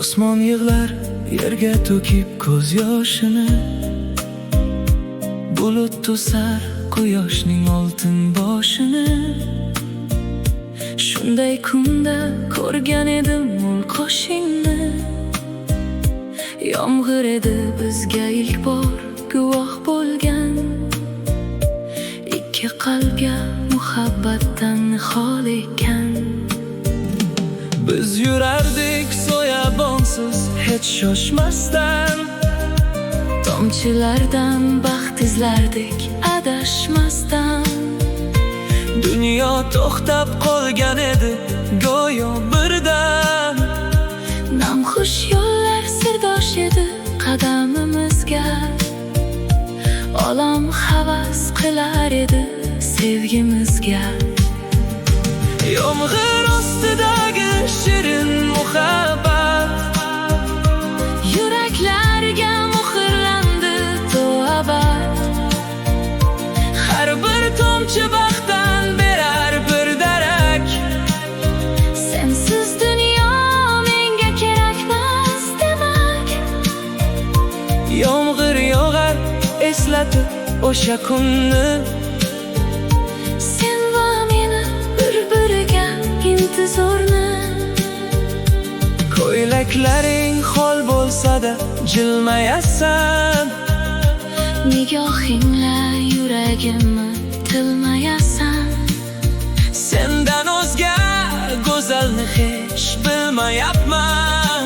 Osmon yig'lar yerga to'kib ko'z yoshini, bulut to'sar quyoshning oltin boshini. Shunday kunda ko'rgan edim ul qoshingni, yomg'ir edi bizga ilk bor guvoh bo'lgan. Ikki qalbga muhabbatdan xol ekan. Biz yurardik soyabonsiz hech shoshmasdan, tomchilardan baxt izlardik adashmasdan. Dunyo to'xtab qolgan edi go'yo birdan, namxush yo'llar sirdosh edi qadamimizga. Olam havas qilar edi sevgimizga. Yomg'ir ostidagi shirin muhabbat yuraklarga muhrlandi to abad. Har bir tomchi baxtdan berar bir darak, sensiz dunyo menga kerakmas demak. Yomg'ir yog'ar eslatib o'sha kunni, sen va meni bir-biriga intizorni. Ko'ylaklaring xol bo'lsa-da jilmayasan, nigohingla yuragimni tilmayasan. Sendan o'zga go'zalni hech bilmayapman.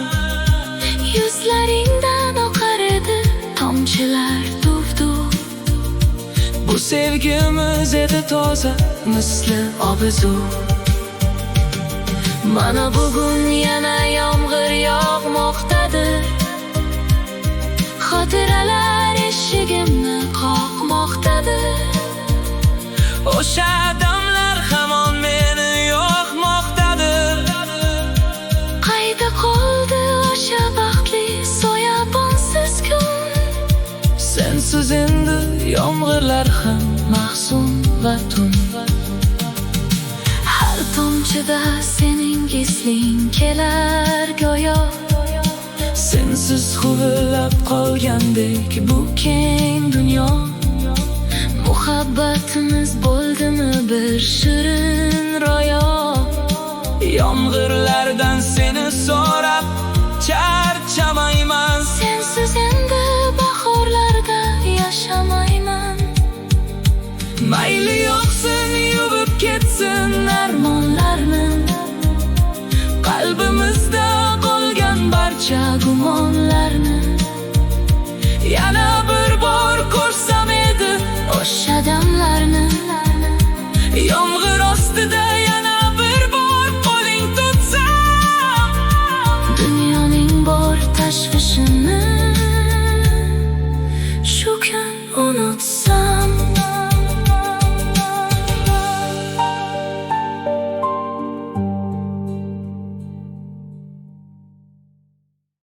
Yuzlaringdan oqar edi tomchilar duv-duv, bu sevgimiz edi toza misli obizu. Mana bugun yana yomg'ir yog'moqdadir, xotiralar eshigimni qoqmoqdadir. O'sha damlar hamon meni yoqmoqdadir. Qayda qoldi o'sha baxtli soyabonsiz kun? Sensiz endi yomg'irlar ham mahzun va tun. Har tomchida sening esling kelar go'yo, sensiz huvillab qolgandek bu keng dunyo. Muhabbatimiz bo'ldimi bir shirin ro'yo, yomg'irlardan seni so'rab charchamayman. Sensiz endi bahorlarda yashamayman. Mayli yoqsin yuvib ketsin armon.